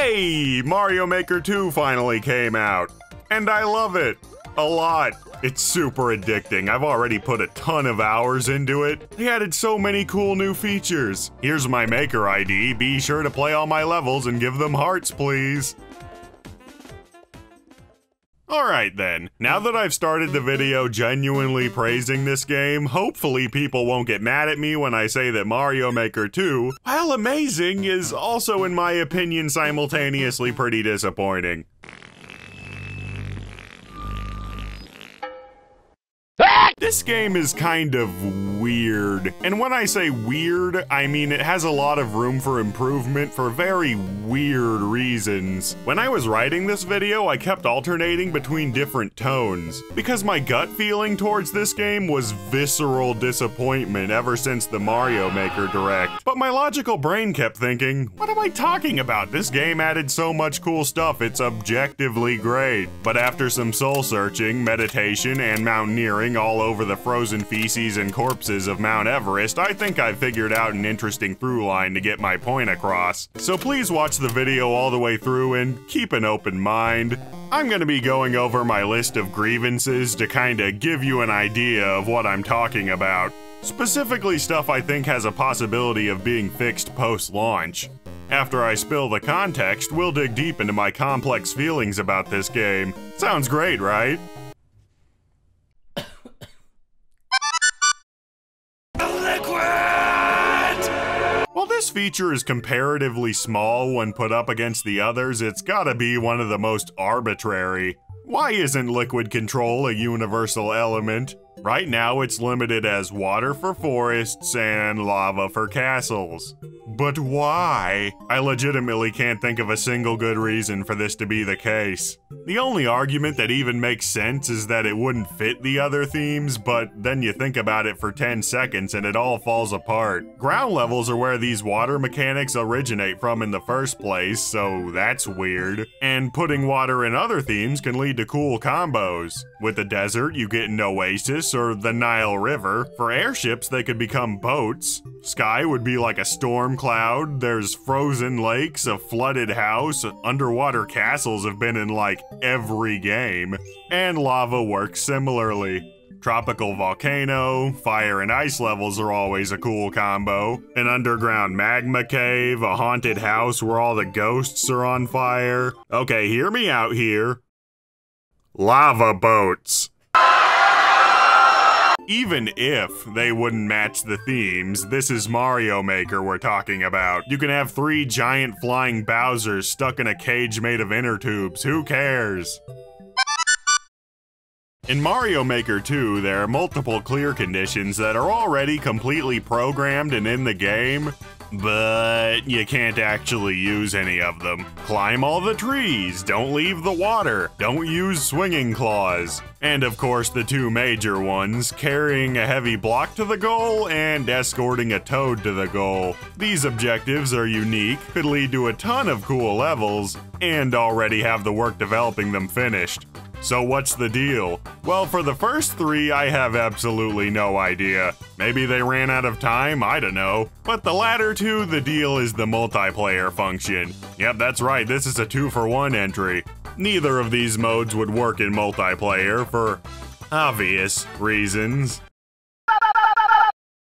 Hey, Mario Maker 2 finally came out, and I love it a lot. It's super addicting. I've already put a ton of hours into it. They added so many cool new features. Here's my Maker ID. Be sure to play all my levels and give them hearts, please. Alright then, now that I've started the video genuinely praising this game, hopefully people won't get mad at me when I say that Mario Maker 2, while amazing, is also in my opinion simultaneously pretty disappointing. This game is kind of weird, and when I say weird, I mean it has a lot of room for improvement for very weird reasons. When I was writing this video, I kept alternating between different tones, because my gut feeling towards this game was visceral disappointment ever since the Mario Maker Direct. But my logical brain kept thinking, what am I talking about? This game added so much cool stuff, it's objectively great. But after some soul searching, meditation, and mountaineering all over the frozen feces and corpses of Mount Everest, I think I've figured out an interesting through line to get my point across. So please watch the video all the way through and keep an open mind. I'm gonna be going over my list of grievances to kinda give you an idea of what I'm talking about. Specifically stuff I think has a possibility of being fixed post-launch. After I spill the context, we'll dig deep into my complex feelings about this game. Sounds great, right? While this feature is comparatively small when put up against the others, it's gotta be one of the most arbitrary. Why isn't liquid control a universal element? Right now it's limited as water for forests and lava for castles. But why? I legitimately can't think of a single good reason for this to be the case. The only argument that even makes sense is that it wouldn't fit the other themes, but then you think about it for 10 seconds and it all falls apart. Ground levels are where these water mechanics originate from in the first place, so that's weird. And putting water in other themes can lead to cool combos. With the desert, you get an oasis or the Nile River. For airships, they could become boats. Sky would be like a storm cloud. There's frozen lakes, a flooded house. Underwater castles have been in like every game. And lava works similarly. Tropical volcano, fire and ice levels are always a cool combo. An underground magma cave, a haunted house where all the ghosts are on fire. Okay, hear me out here. Lava boats. Even if they wouldn't match the themes, this is Mario Maker we're talking about. You can have 3 giant flying Bowsers stuck in a cage made of inner tubes, who cares? In Mario Maker 2, there are multiple clear conditions that are already completely programmed and in the game, but you can't actually use any of them. Climb all the trees, don't leave the water, don't use swinging claws. And of course the 2 major ones, carrying a heavy block to the goal and escorting a toad to the goal. These objectives are unique, could lead to a ton of cool levels, and already have the work developing them finished. So what's the deal? Well, for the first 3, I have absolutely no idea. Maybe they ran out of time, I don't know. But the latter 2, the deal is the multiplayer function. Yep, that's right, this is a 2-for-1 entry. Neither of these modes would work in multiplayer for obvious reasons.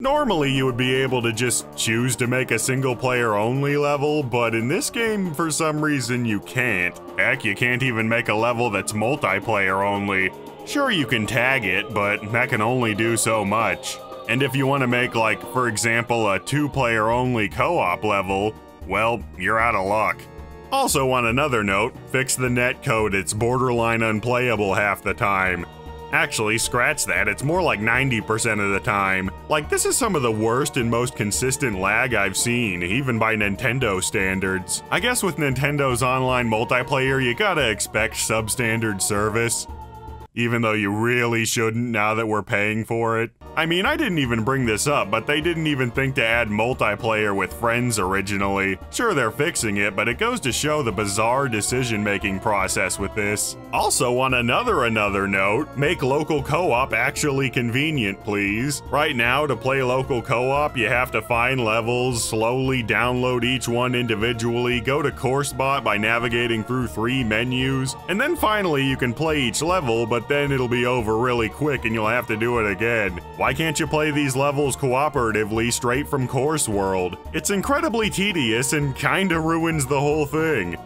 Normally you would be able to just choose to make a single player only level, but in this game for some reason you can't. Heck, you can't even make a level that's multiplayer only. Sure, you can tag it, but that can only do so much. And if you want to make, like, for example, a 2-player only co-op level, well, you're out of luck. Also, on another note, fix the netcode, it's borderline unplayable half the time. Actually, scratch that, it's more like 90% of the time. Like, this is some of the worst and most consistent lag I've seen, even by Nintendo standards. I guess with Nintendo's online multiplayer, you gotta expect substandard service. Even though you really shouldn't now that we're paying for it. I mean, I didn't even bring this up, but they didn't even think to add multiplayer with friends originally. Sure, they're fixing it, but it goes to show the bizarre decision-making process with this. Also, on another note, make local co-op actually convenient, please. Right now, to play local co-op, you have to find levels, slowly download each one individually, go to CourseBot by navigating through 3 menus, and then finally you can play each level, but then it'll be over really quick and you'll have to do it again. Why can't you play these levels cooperatively straight from Course World? It's incredibly tedious and kinda ruins the whole thing.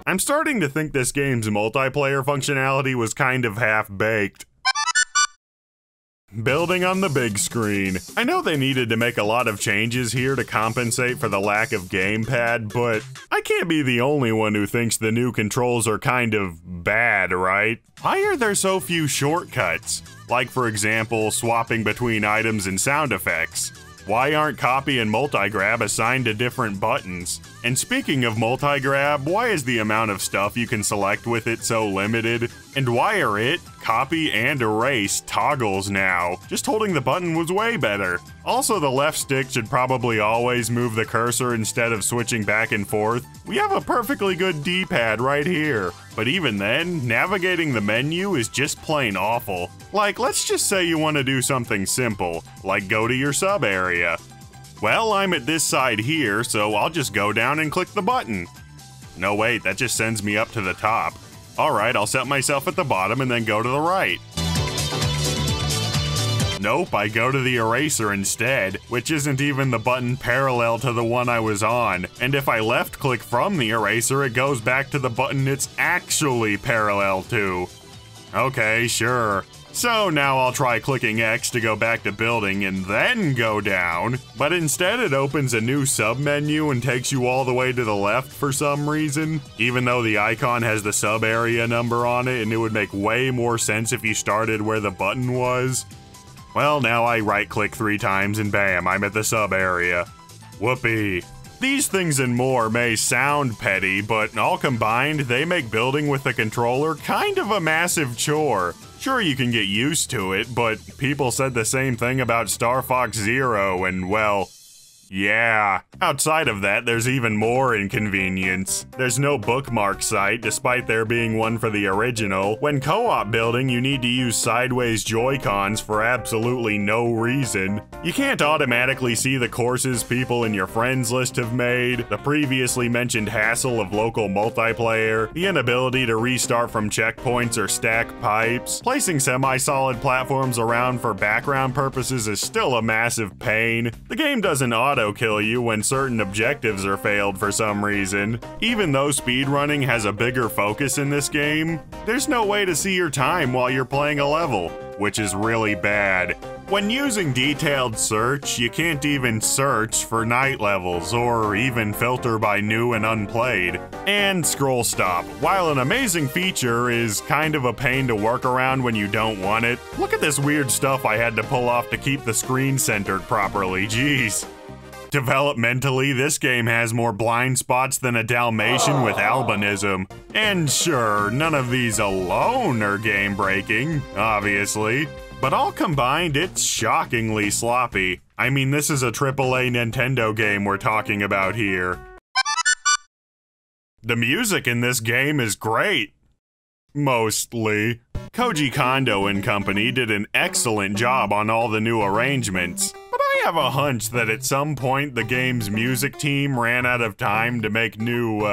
I'm starting to think this game's multiplayer functionality was kind of half-baked. Building on the big screen. I know they needed to make a lot of changes here to compensate for the lack of gamepad, but I can't be the only one who thinks the new controls are kind of bad, right? Why are there so few shortcuts? Like, for example, swapping between items and sound effects. Why aren't copy and multi-grab assigned to different buttons? And speaking of multi-grab, why is the amount of stuff you can select with it so limited? And why are it, copy, and erase toggles now? Just holding the button was way better. Also, the left stick should probably always move the cursor instead of switching back and forth. We have a perfectly good D-pad right here. But even then, navigating the menu is just plain awful. Like, let's just say you want to do something simple, like go to your sub area. Well, I'm at this side here, so I'll just go down and click the button. No, wait, that just sends me up to the top. Alright, I'll set myself at the bottom and then go to the right. Nope, I go to the eraser instead, which isn't even the button parallel to the one I was on. And if I left click from the eraser, it goes back to the button it's actually parallel to. Okay, sure. So now I'll try clicking X to go back to building and then go down, but instead it opens a new sub-menu and takes you all the way to the left for some reason, even though the icon has the sub-area number on it and it would make way more sense if you started where the button was. Well, now I right-click 3 times and bam, I'm at the sub-area. Whoopee. These things and more may sound petty, but all combined, they make building with the controller kind of a massive chore. Sure, you can get used to it, but people said the same thing about Star Fox Zero, and well, yeah. Outside of that, there's even more inconvenience. There's no bookmark site, despite there being one for the original. When co-op building, you need to use sideways Joy-Cons for absolutely no reason. You can't automatically see the courses people in your friends list have made, the previously mentioned hassle of local multiplayer, the inability to restart from checkpoints or stack pipes. Placing semi-solid platforms around for background purposes is still a massive pain. The game doesn't auto-kill you when certain objectives are failed for some reason. Even though speedrunning has a bigger focus in this game, there's no way to see your time while you're playing a level, which is really bad. When using detailed search, you can't even search for night levels, or even filter by new and unplayed. And scroll stop, while an amazing feature, is kind of a pain to work around when you don't want it. Look at this weird stuff I had to pull off to keep the screen centered properly, jeez. Developmentally, this game has more blind spots than a Dalmatian with albinism. And sure, none of these alone are game-breaking, obviously. But all combined, it's shockingly sloppy. I mean, this is a AAA Nintendo game we're talking about here. The music in this game is great. Mostly. Koji Kondo and company did an excellent job on all the new arrangements. But I have a hunch that at some point the game's music team ran out of time to make new,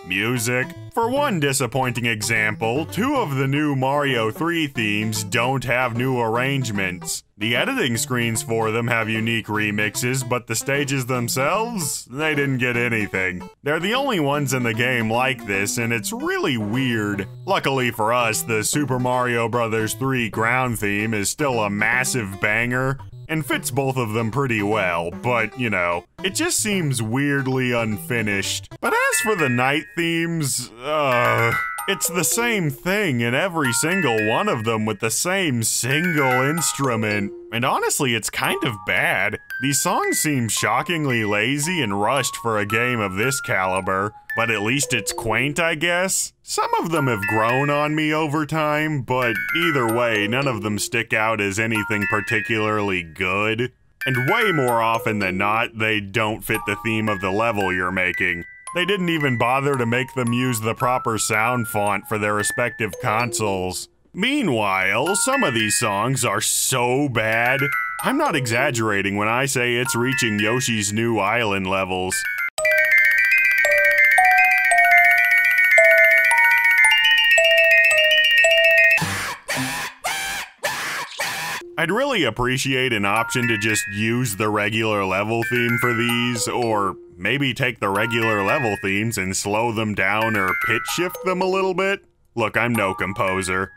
music. For one disappointing example, 2 of the new Mario 3 themes don't have new arrangements. The editing screens for them have unique remixes, but the stages themselves, they didn't get anything. They're the only ones in the game like this, and it's really weird. Luckily for us, the Super Mario Bros. 3 ground theme is still a massive banger, and fits both of them pretty well, but, you know, it just seems weirdly unfinished. But as for the night themes, it's the same thing in every single one of them with the same single instrument. And honestly, it's kind of bad. These songs seem shockingly lazy and rushed for a game of this caliber. but at least it's quaint, I guess. Some of them have grown on me over time, but either way, none of them stick out as anything particularly good. And way more often than not, they don't fit the theme of the level you're making. They didn't even bother to make them use the proper sound font for their respective consoles. Meanwhile, some of these songs are so bad, I'm not exaggerating when I say it's reaching Yoshi's New Island levels. I'd really appreciate an option to just use the regular level theme for these, or maybe take the regular level themes and slow them down or pitch shift them a little bit. Look, I'm no composer.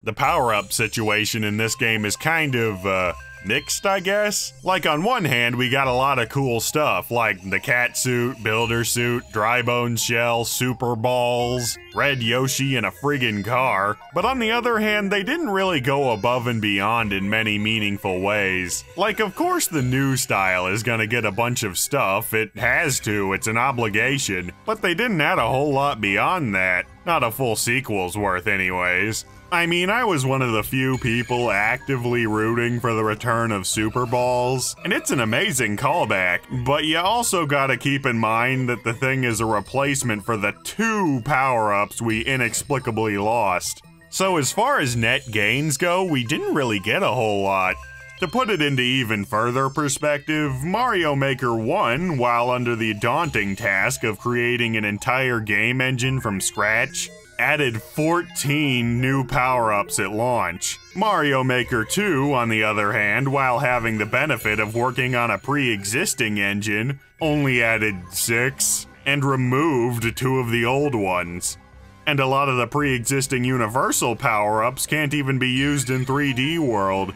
The power-up situation in this game is kind of, mixed, I guess? Like, on one hand, we got a lot of cool stuff, like the cat suit, builder suit, dry bone shell, super balls, red Yoshi, and a friggin' car. But on the other hand, they didn't really go above and beyond in many meaningful ways. Like, of course the new style is gonna get a bunch of stuff, it has to, it's an obligation. But they didn't add a whole lot beyond that. Not a full sequel's worth anyways. I mean, I was one of the few people actively rooting for the return of Super Balls, and it's an amazing callback, but you also gotta keep in mind that the thing is a replacement for the 2 power-ups we inexplicably lost. So as far as net gains go, we didn't really get a whole lot. To put it into even further perspective, Mario Maker 1, while under the daunting task of creating an entire game engine from scratch, added 14 new power-ups at launch. Mario Maker 2, on the other hand, while having the benefit of working on a pre-existing engine, only added 6, and removed 2 of the old ones. And a lot of the pre-existing Universal power-ups can't even be used in 3D World.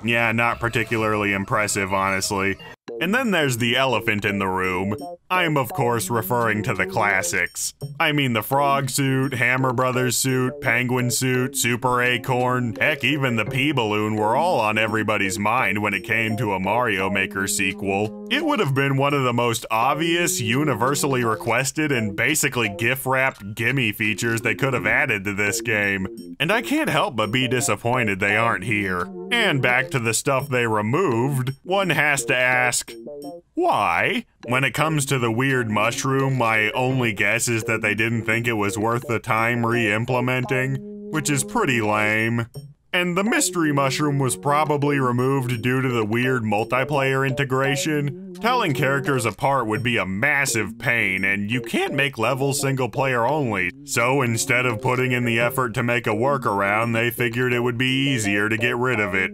Yeah, not particularly impressive, honestly. And then there's the elephant in the room. I'm of course referring to the classics. I mean the Frog suit, Hammer Brothers suit, Penguin suit, Super Acorn, heck even the P-Balloon were all on everybody's mind when it came to a Mario Maker sequel. It would have been one of the most obvious, universally requested, and basically GIF-wrapped gimme features they could have added to this game. And I can't help but be disappointed they aren't here. And back to the stuff they removed, one has to ask, why? When it comes to the weird mushroom, my only guess is that they didn't think it was worth the time re-implementing, which is pretty lame. And the mystery mushroom was probably removed due to the weird multiplayer integration. Telling characters apart would be a massive pain, and you can't make levels single player only. So instead of putting in the effort to make a workaround, they figured it would be easier to get rid of it.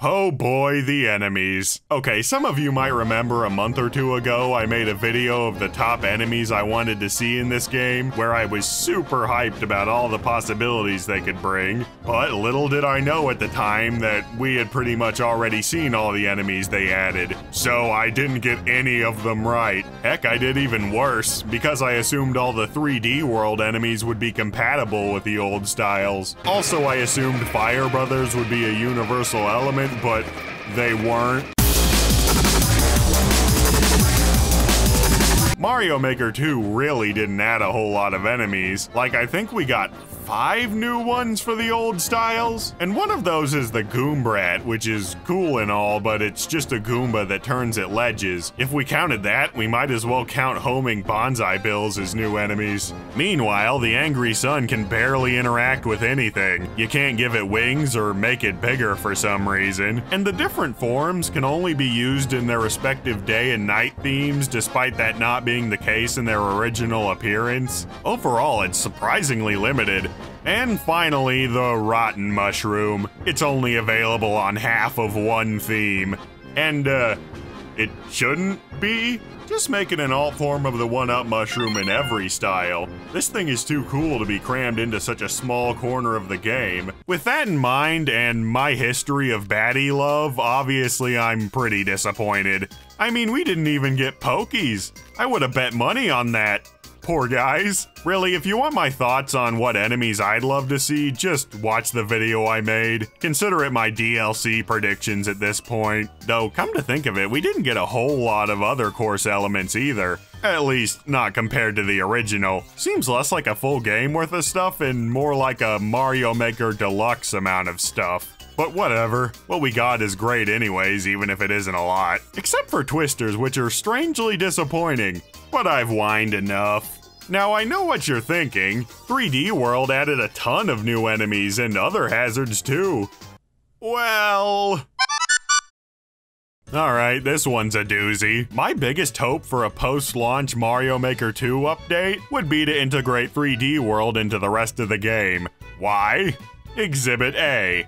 Oh boy, the enemies. Okay, some of you might remember a month or two ago I made a video of the top enemies I wanted to see in this game, where I was super hyped about all the possibilities they could bring. But little did I know at the time that we had pretty much already seen all the enemies they added. So I didn't get any of them right. Heck, I did even worse, because I assumed all the 3D World enemies would be compatible with the old styles. Also, I assumed Fire Brothers would be a universal element, but they weren't. Mario Maker 2 really didn't add a whole lot of enemies. Like, I think we got 5 new ones for the old styles, and one of those is the Goombrat, which is cool and all, but it's just a Goomba that turns at ledges. If we counted that, we might as well count homing Bonsai Bills as new enemies. Meanwhile, the Angry Sun can barely interact with anything. You can't give it wings or make it bigger for some reason, and the different forms can only be used in their respective day and night themes, despite that not being the case in their original appearance. Overall, it's surprisingly limited. And finally, the Rotten Mushroom. It's only available on half of one theme. And, it shouldn't be? Just make it an alt form of the 1-up mushroom in every style. This thing is too cool to be crammed into such a small corner of the game. With that in mind, and my history of baddie love, obviously I'm pretty disappointed. I mean, we didn't even get Pokies. I would have bet money on that. Poor guys. Really, if you want my thoughts on what enemies I'd love to see, just watch the video I made. Consider it my DLC predictions at this point. Though, come to think of it, we didn't get a whole lot of other course elements either. At least, not compared to the original. Seems less like a full game worth of stuff and more like a Mario Maker Deluxe amount of stuff. But whatever, what we got is great anyways, even if it isn't a lot. Except for twisters, which are strangely disappointing. But I've whined enough. Now I know what you're thinking. 3D World added a ton of new enemies and other hazards too. Well... Alright, this one's a doozy. My biggest hope for a post-launch Mario Maker 2 update would be to integrate 3D World into the rest of the game. Why? Exhibit A.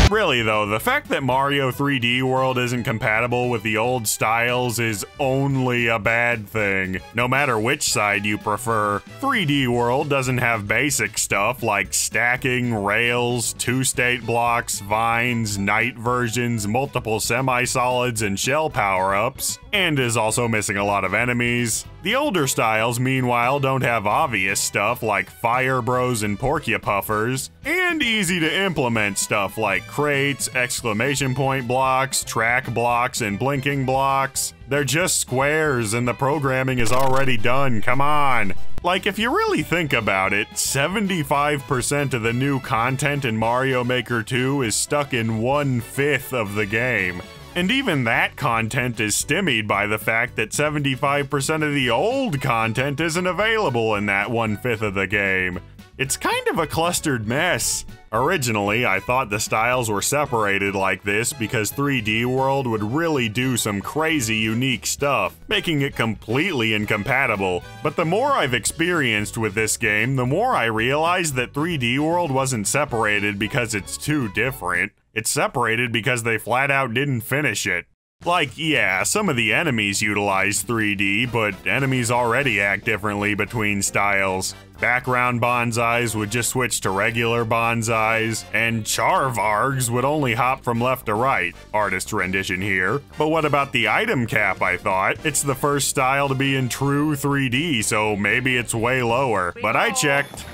Really though, the fact that Mario 3D World isn't compatible with the old styles is only a bad thing. No matter which side you prefer, 3D World doesn't have basic stuff like stacking, rails, two-state blocks, vines, night versions, multiple semi-solids, and shell power-ups, and is also missing a lot of enemies. The older styles, meanwhile, don't have obvious stuff like Fire Bros and Porcupuffers, and easy to implement stuff like crates, exclamation point blocks, track blocks, and blinking blocks. They're just squares and the programming is already done, come on! Like, if you really think about it, 75% of the new content in Mario Maker 2 is stuck in 1/5 of the game. And even that content is stymied by the fact that 75% of the old content isn't available in that 1/5 of the game. It's kind of a clustered mess. Originally, I thought the styles were separated like this because 3D World would really do some crazy unique stuff, making it completely incompatible. But the more I've experienced with this game, the more I realize that 3D World wasn't separated because it's too different. It's separated because they flat out didn't finish it. Like, yeah, some of the enemies utilize 3D, but enemies already act differently between styles. Background bonsais would just switch to regular bonsais, and Charvargs would only hop from left to right. Artist's rendition here. But what about the item cap, I thought? It's the first style to be in true 3D, so maybe it's way lower. But I checked.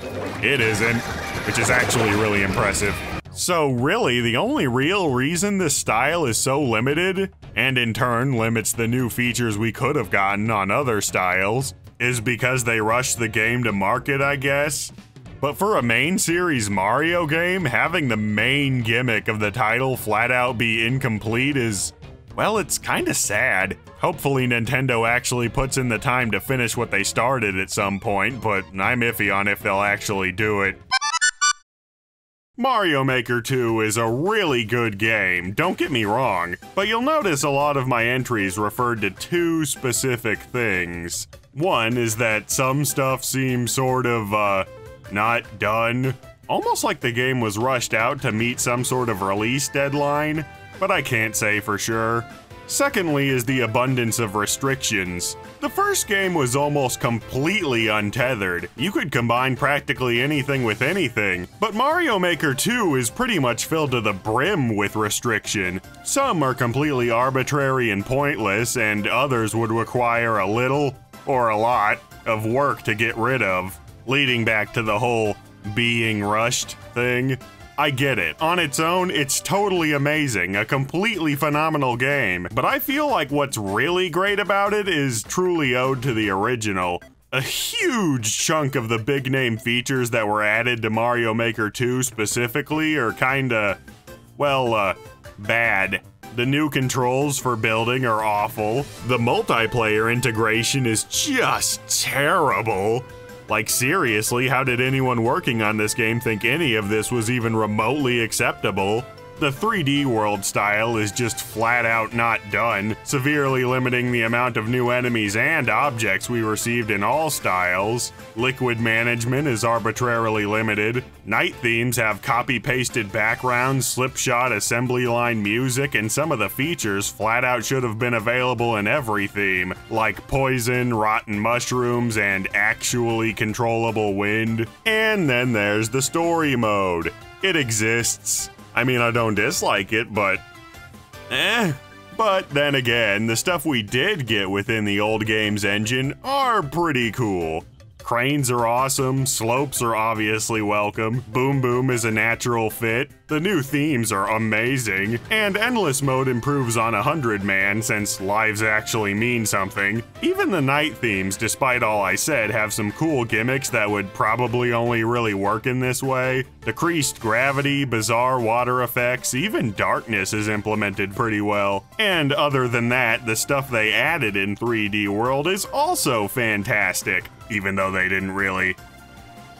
It isn't, which is actually really impressive. So really, the only real reason this style is so limited, and in turn limits the new features we could have gotten on other styles, is because they rushed the game to market, I guess. But for a main series Mario game, having the main gimmick of the title flat out be incomplete is, well, it's kinda sad. Hopefully Nintendo actually puts in the time to finish what they started at some point, but I'm iffy on if they'll actually do it. Mario Maker 2 is a really good game, don't get me wrong, but you'll notice a lot of my entries referred to two specific things. One is that some stuff seems sort of, not done. Almost like the game was rushed out to meet some sort of release deadline, but I can't say for sure. Secondly is the abundance of restrictions. The first game was almost completely untethered. You could combine practically anything with anything, but Mario Maker 2 is pretty much filled to the brim with restriction. Some are completely arbitrary and pointless, and others would require a little, or a lot, of work to get rid of, leading back to the whole being rushed thing. I get it. On its own, it's totally amazing, a completely phenomenal game, but I feel like what's really great about it is truly owed to the original. A huge chunk of the big name features that were added to Mario Maker 2 specifically are kinda, well, bad. The new controls for building are awful. The multiplayer integration is just terrible. Like, seriously, how did anyone working on this game think any of this was even remotely acceptable? The 3D World style is just flat out not done, severely limiting the amount of new enemies and objects we received in all styles. Liquid management is arbitrarily limited. Night themes have copy-pasted backgrounds, slipshod assembly line music, and some of the features flat out should have been available in every theme, like poison, rotten mushrooms, and actually controllable wind. And then there's the story mode. It exists. I mean, I don't dislike it, but But then again, the stuff we did get within the old game's engine are pretty cool. Cranes are awesome, slopes are obviously welcome, Boom Boom is a natural fit, the new themes are amazing, and Endless Mode improves on 100-man since lives actually mean something. Even the night themes, despite all I said, have some cool gimmicks that would probably only really work in this way. Decreased gravity, bizarre water effects, even darkness is implemented pretty well. And other than that, the stuff they added in 3D World is also fantastic. Even though they didn't really.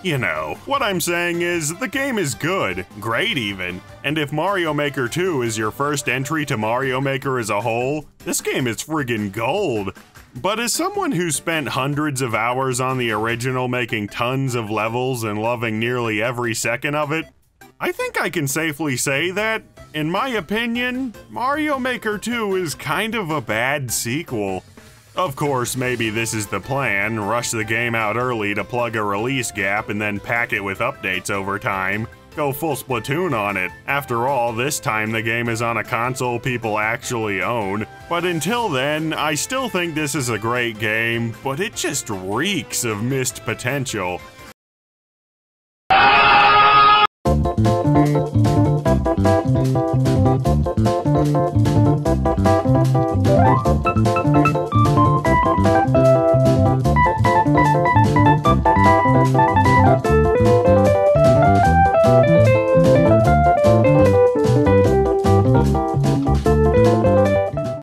You know, what I'm saying is, the game is good, great even, and if Mario Maker 2 is your first entry to Mario Maker as a whole, this game is friggin' gold. But as someone who spent hundreds of hours on the original making tons of levels and loving nearly every second of it, I think I can safely say that, in my opinion, Mario Maker 2 is kind of a bad sequel. Of course, maybe this is the plan, rush the game out early to plug a release gap and then pack it with updates over time. Go full Splatoon on it. After all, this time the game is on a console people actually own. But until then, I still think this is a great game, but it just reeks of missed potential.